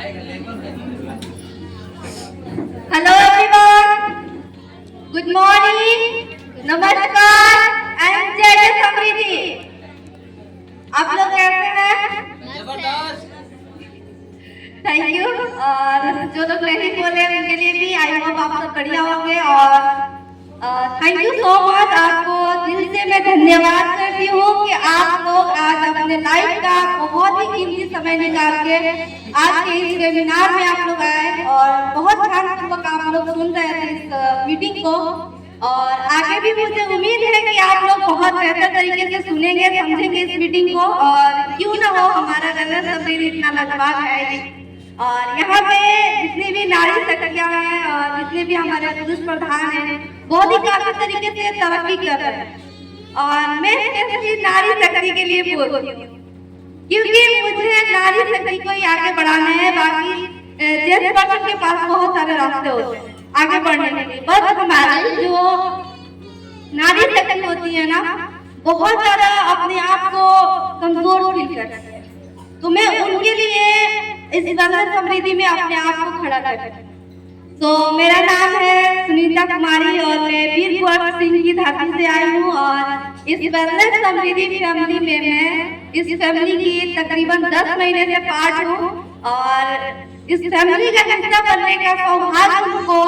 Hello everyone, good morning, नमस्कार, I am Z समृद्धि। आप लोग कैसे हैं? Thank you. और जो लोग नहीं बोले उनके लिए भी आई होप आप सब बढ़िया होंगे। और थैंक यू सो मच, आपको दिल से मैं धन्यवाद करती हूँ कि आप लोग आज अपने लाइफ का बहुत ही कीमती समय निकाल के आज के इस वेबिनार में आप लोग आए और बहुत ध्यानपूर्वक आप लोग सुन रहे थे इस मीटिंग को। और आगे भी मुझे उम्मीद है कि आप लोग बहुत बेहतर तरीके से सुनेंगे, समझेंगे इस मीटिंग को। और क्यों ना हो, हमारा गणेश शरीर इतना लाजवाब है। और यहाँ पे जितनी भी नारी शक्तियाँ हैं और जितने भी हमारे पुरुष प्रधान हैं, बहुत ही काफी तरीके से तरक्की कर रहे हैं। और मैं स्पेशली नारी शक्ति के लिए बोलती हूँ क्योंकि मुझे नारी शक्ति को ही आगे बढ़ाना है। बाकी जेंट्स पर्सन के पास बहुत सारे रास्ते होते हैं आगे बढ़ने के लिए, बस हमारी जो नारी शक्ति होती है ना, बहुत ज्यादा अपने आप को कमजोर फील करती है। तो मैं उनके लिए इस गणेश समृद्धि में अपने आप को खड़ा करती हूँ। तो मेरा नाम है सुनीता कुमारी और मैं वीर कुंवर सिंह की धरती से आई हूँ। और इस गणेश समृद्धि फैमिली में मैं इस फैमिली की तकरीबन 10 महीने से पार्ट हूँ। और इस फैमिली का हिस्सा बनने का सौभाग्य हमको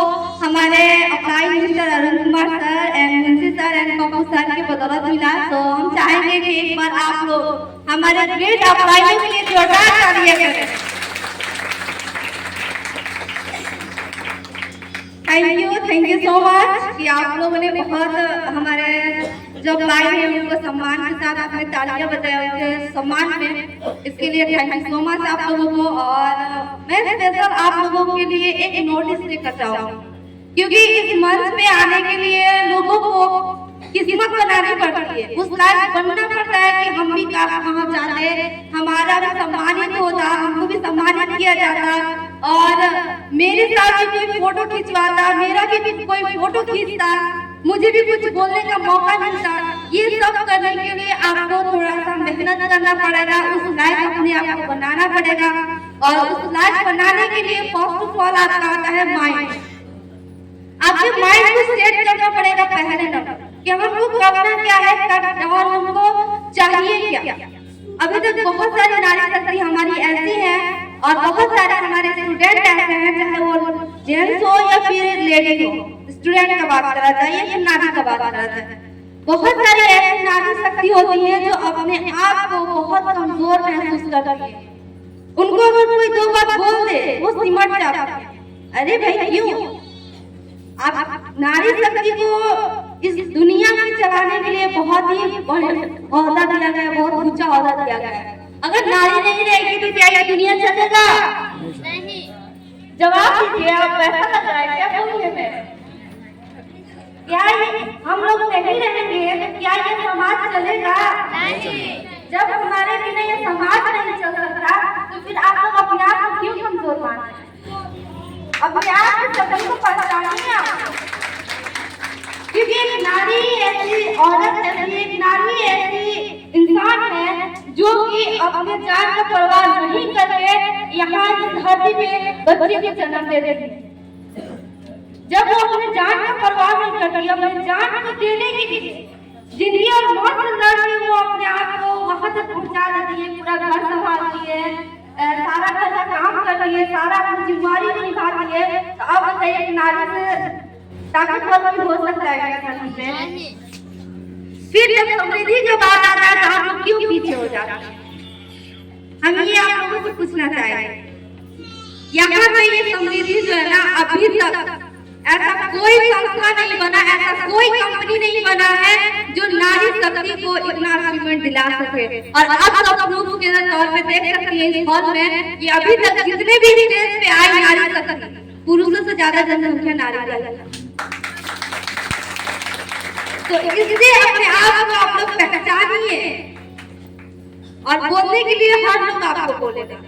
हमारे apply minister Arun Kumar sir and Munshi sir and Pappu sir की बदौलत मिला। तो हम चाहेंगे कि एक बार आप लोग हमारे ग्रेट अप्लाई के लिए जोरदार तालियां करें। थैंक यू सो मच कि आप लोगों ने बहुत हमारे जो अप्लाई है उनको सम्मान के साथ अपने तालियां बजाए, उनके सम्मान में, इसके लिए थैंक यू सो मच आप लोगों को। और मैं स्पेशल आप लोगों के लिए एक नोटिस लेकर जाऊंगी क्योंकि इस मंच पे आने के लिए लोगों को किस्मत बनानी पड़ती है, उस लायक बनना पड़ता है कि हम भी कहाँ जाते, हमारा भी सम्मानित होता, हमको भी सम्मानित किया जाता। और मेरे साथ भी कोई फोटो खिंचवाता, मेरा भी कोई फोटो खींचता, मुझे भी कुछ बोलने का मौका मिलता। ये सब करने के लिए आपको थोड़ा सा मेहनत करना पड़ेगा, उस लायक अपने आप को बनाना पड़ेगा। और उस लायक बनाने के लिए फर्स्ट ऑफ ऑल आपका आता है माइंड। आपके माइंड को सेट करना पड़ेगा पहले नंबर कि हमको करना क्या है और हमको चाहिए क्या। अभी तक बहुत सारी नारी शक्ति हमारी ऐसी है और बहुत सारे हमारे स्टूडेंट ऐसे हैं, चाहे वो जेंट्स हो या फिर लेडी हो, स्टूडेंट का बात करा जाए या फिर नारी का बात करा जाए, बहुत सारी ऐसी नारी शक्ति होती है जो अपने आप को बहुत कमजोर महसूस करती है। उनको अगर कोई दो बात बोल दे वो सिमट जाता है। अरे भाई क्यों? आप नारी शक्ति को इस दुनिया में चलाने के लिए बहुत ही औहदा दिया गया है, बहुत ऊंचा औहदा दिया गया है। अगर नारी नहीं रहेगी तो क्या ये दुनिया चलेगा? नहीं। जवाब दीजिए, आप पैसा लग रहा है क्या बोलने में? क्या हम लोग नहीं रहेंगे तो क्या ये समाज चलेगा? नहीं। जब हमारे बिना ये समाज नहीं चल सकता तो फिर आप लोग अपने आप को क्यों कमजोर मानते हैं? अपने आप के सपने को पहचानिए आप, क्योंकि एक नारी ऐसी औरत है, एक नारी ऐसी इंसान है जो कि अपने जान का परवाह नहीं करके यहाँ इस धरती पे बच्चे को जन्म दे देती है। जब वो अपने जान का परवाह नहीं करती, अपने जान को देने के लिए जिंदगी और मौत से लड़ती, वो अपने आप को वहां तक पहुंचा देती है, पूरा घर संभालती है, सारा घर का काम करती है, सारा अपनी जिम्मेदारी निभाती है। तो अब बताइए एक नारी से ताकतवर भी हो सकता है क्या धरती पे? फिर जब समृद्धि की बात आता है तो आप लोग क्यों पीछे हो जाते हैं? हम ये आप लोगों से पूछना चाहेंगे। यहाँ पे ये समृद्धि जो है ना, अभी तक ऐसा कोई संस्था नहीं बना, ऐसा कोई कंपनी नहीं बना है जो नारी शक्ति को इतना अचीवमेंट दिला सके। और अब सब प्रूफ के तौर पे देख सकती है इस हॉल में कि अभी तक जितने भी स्टेज पे आई नारी शक्ति, पुरुषों से ज्यादा जनसंख्या नारी का है। तो इससे अपने आप को आप लोग पहचानिए और बोलने के लिए हर लोग आपको बोलेगा।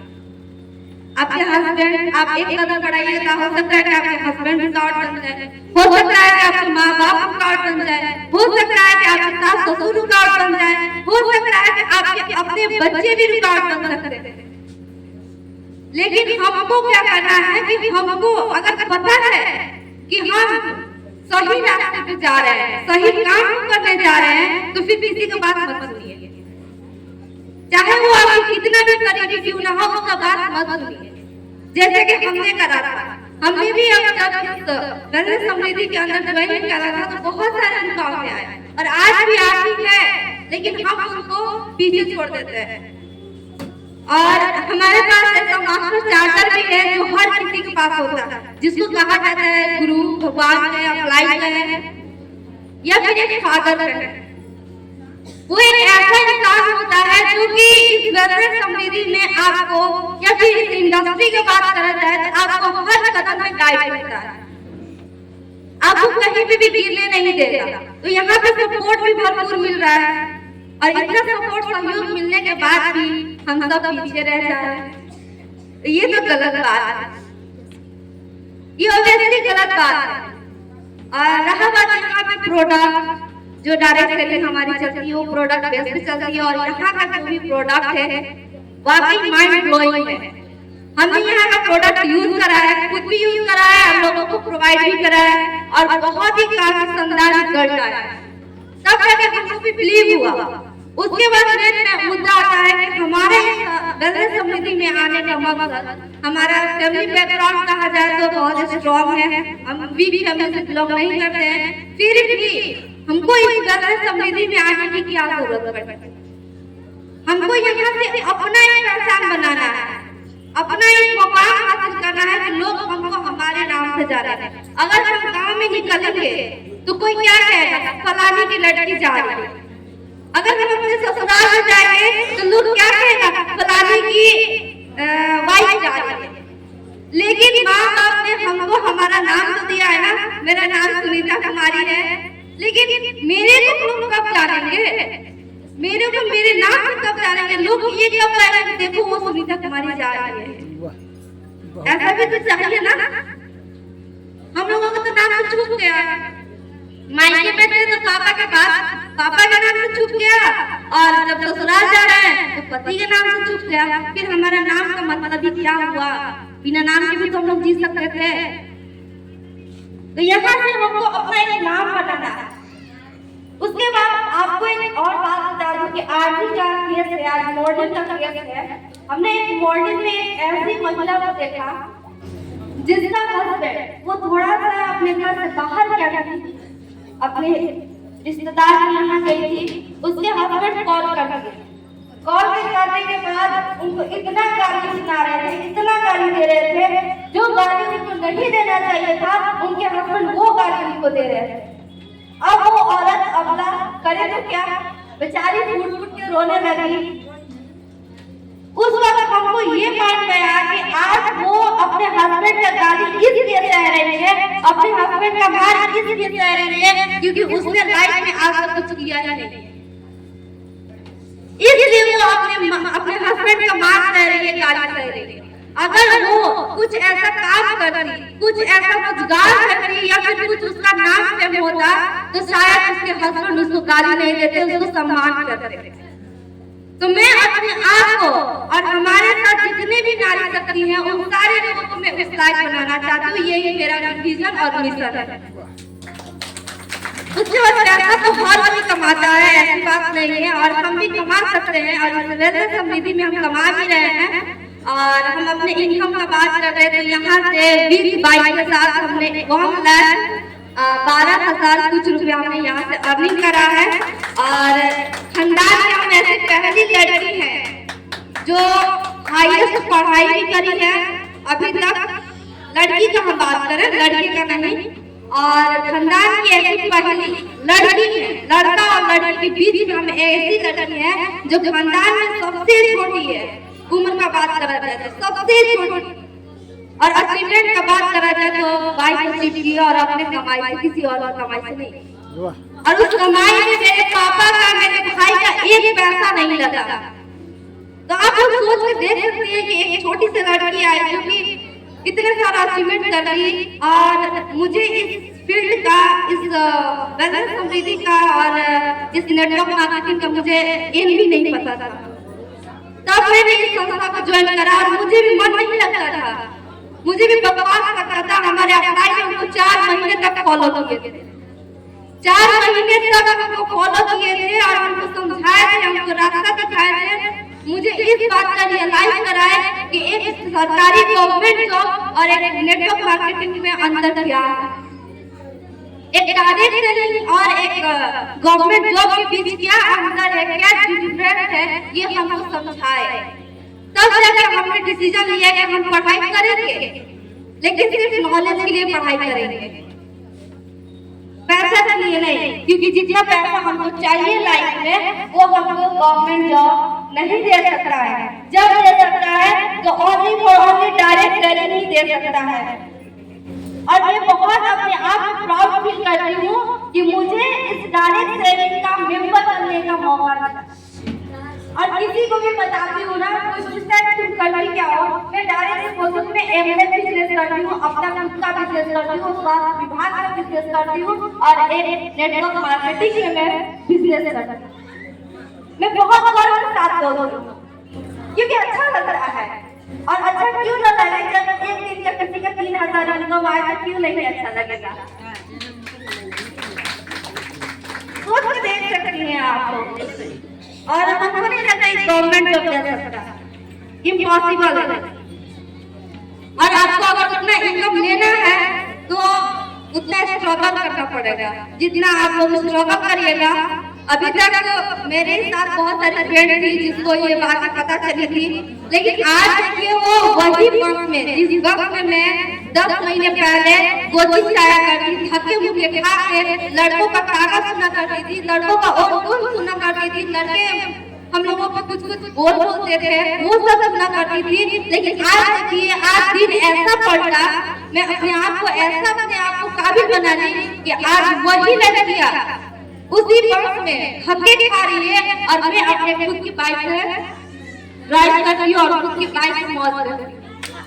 आपके हस्बैंड, आप एक कदम बढ़ाइएगा, हो सकता है कि आपके हस्बैंड रुकावट बन जाए, हो सकता है कि आपके माँ बाप रुकावट बन जाए, हो सकता है कि आपके सास ससुर रुकावट बन जाए, हो सकता है कि आपके अपने बच्चे भी रुकावट बन सकते हैं। लेकिन हमको क्या करना है कि हमको अगर पता है कि हम सही रास्ते पे जा रहे हैं, सही काम करने जा रहे हैं, तो फिर किसी की बात मत सुनिए, चाहे वो आपको कितना भी करीबी क्यों ना हो, उसका बात मत सुनिए। जैसे कि हमने करा था, हमने भी अब जब गणेश समृद्धि के अंदर ज्वाइन करा था तो बहुत सारे रुकावटें आए और आज भी आती है, लेकिन हम उनको पीछे छोड़ देते हैं। और हमारे पास ऐसा मास्टर चार्टर भी है जो हर किसी के पास होता है, जिसको कहा जाता है गुरु भगवान है, अप्लाई है या फिर एक फादर है। वो एक ऐसा इंसान होता है जो कि इस गणेश समृद्धि में आपको या फिर इस इंडस्ट्री की बात करा जाए तो आपको हर कदम में गाइड करता है, आपको कहीं पे भी गिरने नहीं देगा। तो यहाँ पे सपोर्ट भी भरपूर मिल रहा है और इतना सपोर्ट सहयोग मिलने के बाद भी हम सब पीछे रह जा रहे हैं, तो ये तो गलत बात है, ये ऑब्वियसली गलत बात है। और रहा बात यहाँ पे प्रोडक्ट जो डायरेक्ट सेलिंग हमारी चलती है वो प्रोडक्ट बेस पे चलती है और यहाँ का जो भी प्रोडक्ट है वाकई माइंड ब्लोइंग है। हमने यहाँ का प्रोडक्ट यूज करा है, खुद भी यूज करा है, हम लोगों को प्रोवाइड भी करा है और बहुत ही काफी शानदार रिजल्ट आया है। तब जाके हमको भी बिलीव हुआ। उसके बाद मेन मुद्दा आता है कि हमारे गणेश समृद्धि में आने का मकसद, हमारा फैमिली बैकग्राउंड कहा जाए तो बहुत स्ट्रॉन्ग है, हम वीक फैमिली से बिलोंग नहीं करते हैं, फिर भी हमको इस गणेश समृद्धि में आने की क्या जरूरत है? हमको यहाँ से अपना एक पहचान बनाना है, अपना एक मुकाम हासिल करना है कि लोग हमको हमारे नाम से जाने। अगर हम गांव में निकलेंगे तो कोई क्या कहेगा, फलानी की लड़की जा रही है। अगर हम अपने ससुराल में जाएंगे तो लोग क्या कहेगा, फलानी की वाइफ जा रही है। लेकिन माँ बाप ने हमको हमारा नाम तो दिया है ना, मेरा नाम सुनीता कुमारी है, लेकिन मेरे को लोग कब जानेंगे, मेरे को मेरे नाम से कब जानेंगे, लोग ये कब कहेंगे देखो वो सुनीता कुमारी जा रही है। ऐसा भी तो चाहिए ना, हम लोगों का तो नाम तो छूट गया, मायके में थे तो पापा के पास पापा के नाम से छूट गया और जब ससुराल जा रहे हैं तो पति के नाम से छूट गया। फिर हमारा नाम का मतलब ही क्या हुआ, बिना नाम के भी तो हम लोग जी सकते थे। तो यहाँ से हमको अपना एक नाम बनाना है। उसके बाद आपको एक और बात बता दूं कि आज ही का केस है, आज मॉर्निंग का केस है। हमने एक मॉर्निंग में एक ऐसी महिला को देखा जिसका हस्बैंड वो थोड़ा सा अपने घर से बाहर क्या थी, अपने रिश्तेदार के यहाँ गई थी, उसके हस्बैंड कॉल करने के बाद उनको इतना गाली सुना रहे थे, इतना गाली दे रहे थे, जो गाली उनको नहीं देना चाहिए था उनके हस्बैंड वो गाली उनको दे रहे थे। अब वो औरत अबला करे तो क्या, बेचारी फूट फूट के रोने लगी। उस वक्त हमको ये मान गया कि आज वो अपने हस्बैंड का गाली इसलिए सह रही है, अपने हस्बैंड का मार इसलिए सह रही है क्योंकि उसने लाइफ में आज तक कुछ किया ही नहीं, इसलिए वो अपने हस्बैंड का मार सह रही है, गाली सह रही है। अगर वो कुछ ऐसा काम करती, कुछ ऐसा रोजगार करती या फिर कुछ उसका नाम फेम होता तो शायद उसके हस्बैंड उसको गाली नहीं देते, उसको सम्मान करते। तो मैं अपने आप को और हमारे साथ जितने भी नारी शक्ति हैं उन सारे लोगों को मैं उस लायक बनाना चाहती हूँ। यही मेरा विजन और मिशन है। उसके बाद पैसा तो हर कोई कमाता है, ऐसी बात नहीं है, और हम भी कमा सकते हैं और गणेश समृद्धि में हम कमा भी रहे हैं। और हम अपने इनकम का बात कर रहे थे, यहाँ से 20 बाइक के साथ हमने 1,12,000 कुछ रुपया हमने यहाँ से अर्निंग करा है। और खानदान में हम ऐसी पहली लड़की है जो हाईएस्ट पढ़ाई भी करी है अभी तक, लड़की का हम बात करें, लड़की का नहीं। और खानदान की ऐसी पहली लड़की है, लड़का और लड़की के बीच में हम ऐसी लड़की है जो खानदान में सबसे छोटी है, उम्र का बात करा जाए तो सबसे छोटी, और अचीवमेंट का बात करा जाए तो 22 अचीव की और अपने कमाई से, किसी और कमाई से नहीं। और उस कमाई में मेरे पापा का, मेरे भाई का एक पैसा नहीं लगा। तो आप लोग सोच के देख सकते हैं कि एक छोटी सी लड़की आई जो कि इतने सारा अचीवमेंट कर रही, और मुझे इस फील्ड का, इस गणेश समृद्धि का और इस नेटवर्क मार्केटिंग का मुझे एम भी नहीं पता था। तब मैंने इस संस्था को ज्वाइन करा और मुझे भी मन नहीं लगता था, मुझे भी बकवास लगता था। हमारे अप्लाई में उनको 4 महीने तक फॉलो किए थे, 4 महीने तक हमको फॉलो किए थे और हमको समझाए थे, हमको रास्ता दिखाए थे। मुझे इस बात का रियलाइज कराए कि एक सरकारी गवर्नमेंट जॉब और एक नेटवर्क मार्केटिंग में अंतर क्या है, एक डायरेक्ट सेलिंग और एक गवर्नमेंट जॉब के बीच क्या अंतर है, क्या डिफरेंस है, ये हमको समझाए। तब जाकर हमने डिसीजन लिया कि हम पढ़ाई करेंगे, लेकिन सिर्फ नॉलेज के लिए पढ़ाई करेंगे, पैसा के लिए नहीं। क्योंकि जितना पैसा हमको चाहिए लाइफ में वो हमको गवर्नमेंट जॉब नहीं दे सकता है। जब दे सकता है तो ओनली डायरेक्ट सेलिंग ही दे सकता है। और मैं बहुत अपने आप में प्राउड फील करती हूँ कि मुझे इस डायरेक्ट सेलिंग का मेंबर बनने का मौका मिला। और किसी को भी बताती हूँ ना, कुछ तुम करती क्या हो, मैं डायरेक्ट प्रोसेस में एमए बिजनेस करती हूँ, अपना खुद का बिजनेस करती हूँ, स्वास्थ्य विभाग का बिजनेस करती हूँ और एक नेटवर्क मार्केटिंग में मैं बिजनेस करती हूँ। मैं बहुत गर्व के साथ बोलती हूँ क्योंकि अच्छा लग रहा है। और अच्छा क्यों ना लगे, जब एक दिन का किसी का 3000 इनकम आए तो क्यों नहीं अच्छा लगेगा। सोच के देख सकती हैं आप। और हमको नहीं लगता इस गवर्नमेंट जॉब दे सकता, इम्पॉसिबल है। और आपको अगर उतना इनकम लेना है तो उतना स्ट्रगल करना पड़ेगा, जितना आप लोग स्ट्रगल करिएगा। अभी तक मेरे साथ बहुत सारी फ्रेंड थी जिसको ये बात पता चली थी, लेकिन आज देखिए वो वही वक्त में, जिस वक्त में मैं 10 महीने पहले कोचिंग जाया करती थी, थके मुके खा के लड़कों का कागज सुना करती थी, लड़कों का ओटोन सुना करती थी, लड़के हम लोगों को कुछ बोलते थे, वो सब सुना करती थी। लेकिन आज देखिए, आज दिन ऐसा पलटा, मैं अपने आप को ऐसा अपने आप को काबिल बना ली कि आज वही लड़कियां उसी बस में धक्के खा रही है और मैं अपने खुद की बाइक से ड्राइव करती हूँ और खुद की बाइक से मौज करती हूँ।